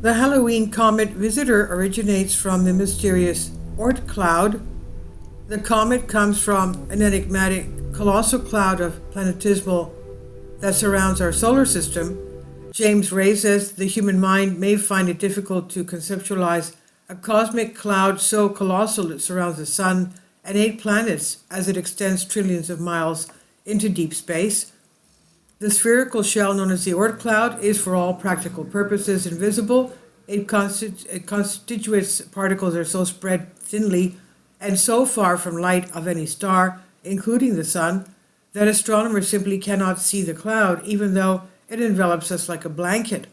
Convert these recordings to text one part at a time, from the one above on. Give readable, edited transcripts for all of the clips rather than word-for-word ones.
The Halloween comet visitor originates from the mysterious Oort cloud. The comet comes from an enigmatic colossal cloud of planetismal that surrounds our solar system. James Ray says the human mind may find it difficult to conceptualize a cosmic cloud so colossal it surrounds the sun and 8 planets as it extends trillions of miles into deep space. The spherical shell known as the Oort cloud is for all practical purposes invisible. Its constituent particles are so spread thinly and so far from light of any star, including the sun, that astronomers simply cannot see the cloud, even though it envelops us like a blanket.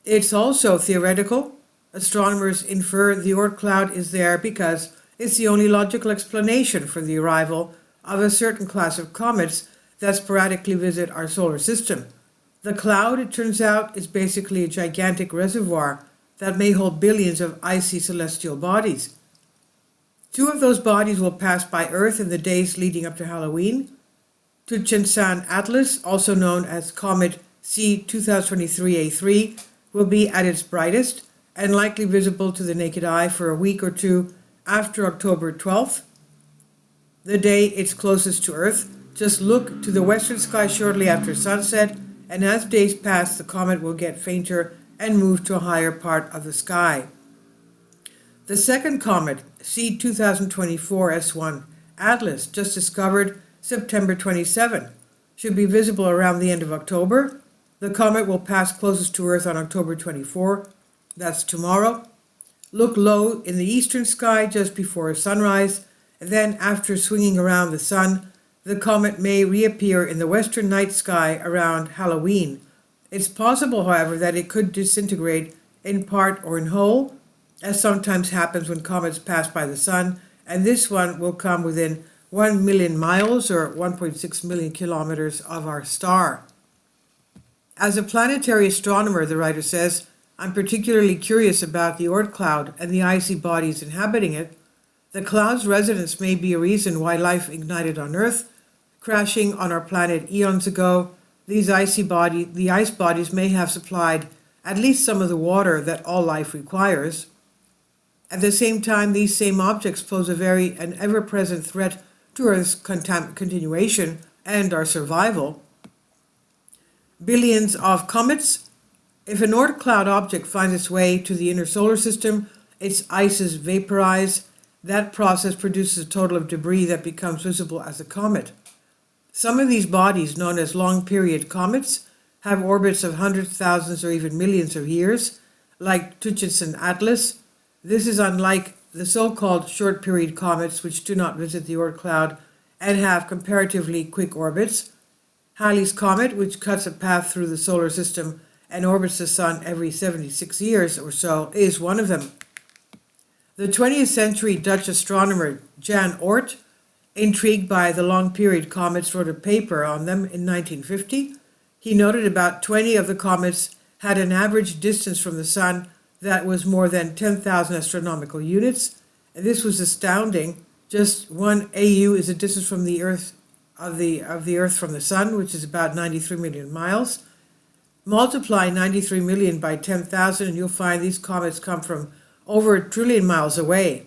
It's also theoretical. Astronomers infer the Oort cloud is there because it's the only logical explanation for the arrival of a certain class of comets that sporadically visit our solar system. The cloud, it turns out, is basically a gigantic reservoir that may hold billions of icy celestial bodies. 2 of those bodies will pass by Earth in the days leading up to Halloween. Tucson Atlas, also known as Comet C 2023A3, will be at its brightest and likely visible to the naked eye for a week or two after October 12th, the day it's closest to Earth. Just look to the western sky shortly after sunset, and as days pass, the comet will get fainter and move to a higher part of the sky. The second comet, C 2024S1 Atlas, just discovered September 27, should be visible around the end of October. The comet will pass closest to Earth on October 24, that's tomorrow. Look low in the eastern sky just before sunrise, and then after swinging around the sun, the comet may reappear in the western night sky around Halloween. It's possible, however, that it could disintegrate in part or in whole, as sometimes happens when comets pass by the sun, and this one will come within 1 million miles or 1.6 million kilometers of our star. As a planetary astronomer, the writer says, I'm particularly curious about the Oort cloud and the icy bodies inhabiting it. The cloud's residence may be a reason why life ignited on Earth, crashing on our planet eons ago. The ice bodies may have supplied at least some of the water that all life requires. At the same time, these same objects pose an ever-present threat to Earth's continuation and our survival. Billions of comets. If an Oort cloud object finds its way to the inner solar system, its ices vaporize. That process produces a total of debris that becomes visible as a comet. Some of these bodies, known as long-period comets, have orbits of hundreds, thousands, or even millions of years, like Tucson Atlas. This is unlike the so-called short-period comets, which do not visit the Oort cloud and have comparatively quick orbits. Halley's Comet, which cuts a path through the solar system and orbits the sun every 76 years or so, is one of them. The 20th century Dutch astronomer Jan Oort, intrigued by the long-period comets, wrote a paper on them in 1950. He noted about 20 of the comets had an average distance from the sun that was more than 10,000 astronomical units. And this was astounding. Just 1 AU is the distance from the Earth of the Earth from the sun, which is about 93 million miles. Multiply 93 million by 10,000 and you'll find these comets come from over 1 trillion miles away.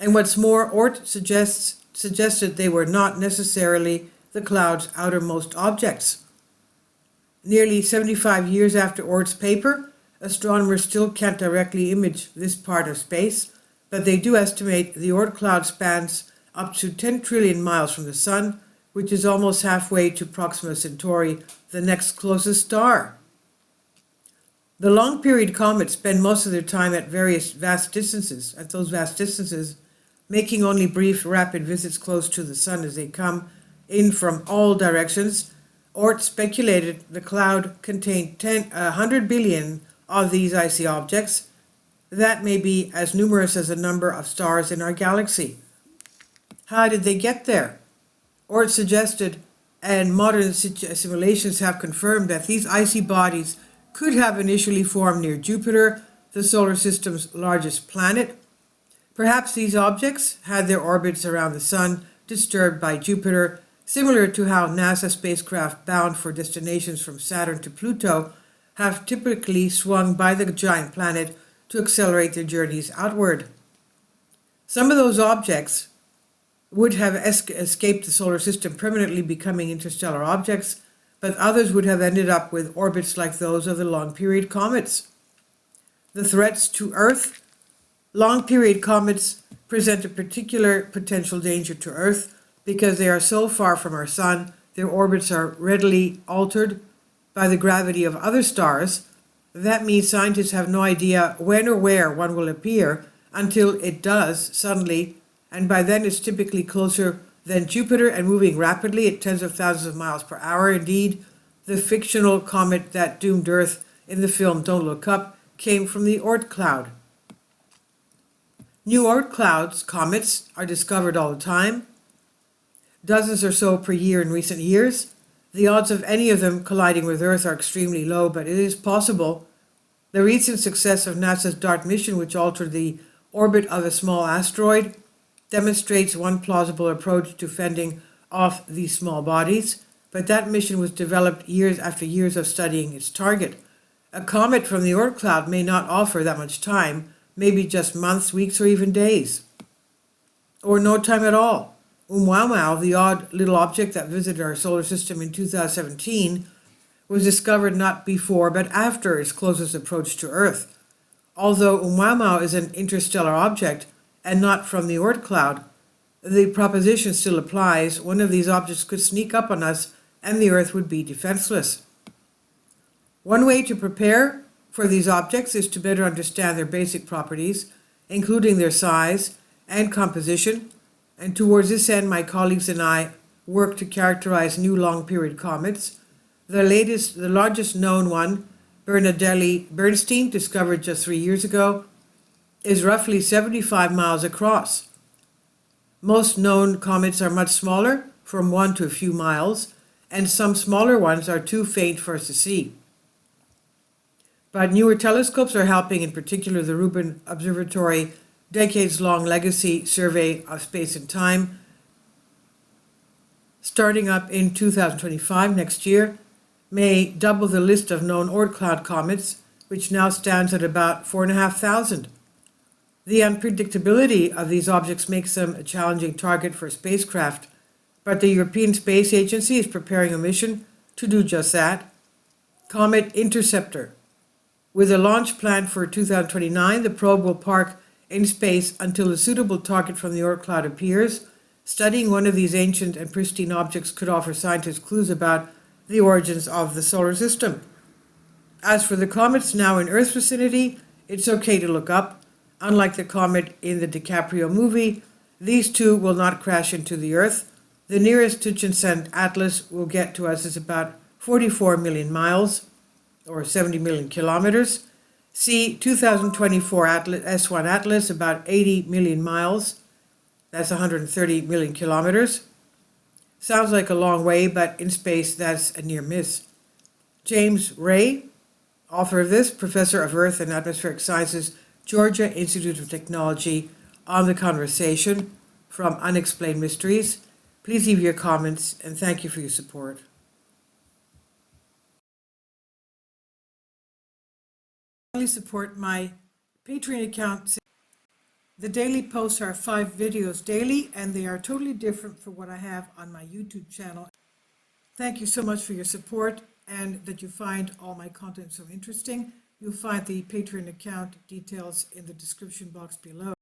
And what's more, Oort suggested they were not necessarily the cloud's outermost objects. Nearly 75 years after Oort's paper, astronomers still can't directly image this part of space, but they do estimate the Oort cloud spans up to 10 trillion miles from the sun, which is almost halfway to Proxima Centauri, the next closest star. The long-period comets spend most of their time at those vast distances, making only brief, rapid visits close to the sun as they come in from all directions. Oort speculated the cloud contained 100 billion of these icy objects. That may be as numerous as the number of stars in our galaxy. How did they get there? Oort suggested, and modern simulations have confirmed, that these icy bodies could have initially formed near Jupiter, the solar system's largest planet. Perhaps these objects had their orbits around the sun disturbed by Jupiter, similar to how NASA spacecraft bound for destinations from Saturn to Pluto have typically swung by the giant planet to accelerate their journeys outward. Some of those objects would have escaped the solar system, permanently becoming interstellar objects, but others would have ended up with orbits like those of the long-period comets. The threats to Earth: long-period comets present a particular potential danger to Earth because they are so far from our Sun. Their orbits are readily altered by the gravity of other stars. That means scientists have no idea when or where one will appear until it does suddenly, and by then it's typically closer than Jupiter and moving rapidly at tens of thousands of miles per hour. Indeed, the fictional comet that doomed Earth in the film Don't Look Up came from the Oort cloud. New Oort clouds, comets, are discovered all the time, dozens or so per year in recent years. The odds of any of them colliding with Earth are extremely low, but it is possible. The recent success of NASA's DART mission, which altered the orbit of a small asteroid, demonstrates one plausible approach to fending off these small bodies, but that mission was developed years after years of studying its target. A comet from the Oort cloud may not offer that much time, maybe just months, weeks, or even days, or no time at all. Oumuamua, the odd little object that visited our solar system in 2017, was discovered not before but after its closest approach to Earth. Although Oumuamua is an interstellar object and not from the Oort cloud, the proposition still applies. One of these objects could sneak up on us and the Earth would be defenseless. One way to prepare for these objects is to better understand their basic properties, including their size and composition, and towards this end my colleagues and I work to characterize new long-period comets. The largest known one, Bernstein, discovered just 3 years ago, is roughly 75 miles across. Most known comets are much smaller, from 1 to a few miles, and some smaller ones are too faint for us to see. But newer telescopes are helping, in particular the Rubin Observatory decades-long legacy survey of space and time, starting up in 2025, next year, may double the list of known Oort cloud comets, which now stands at about 4,500. The unpredictability of these objects makes them a challenging target for spacecraft, but the European Space Agency is preparing a mission to do just that. Comet Interceptor. With a launch planned for 2029, the probe will park in space until a suitable target from the Oort cloud appears. Studying one of these ancient and pristine objects could offer scientists clues about the origins of the solar system. As for the comets now in Earth's vicinity, it's okay to look up. Unlike the comet in the DiCaprio movie, these two will not crash into the Earth. The nearest Tucson Atlas will get to us is about 44 million miles, or 70 million kilometers. See 2024 S1 Atlas, about 80 million miles. That's 130 million kilometers. Sounds like a long way, but in space that's a near miss. James Ray, author of this, professor of Earth and Atmospheric Sciences, Georgia Institute of Technology, on the conversation from Unexplained Mysteries. Please leave your comments and thank you for your support. Support my Patreon account. The daily posts are 5 videos daily, and they are totally different from what I have on my YouTube channel. Thank you so much for your support and that you find all my content so interesting. You'll find the Patreon account details in the description box below.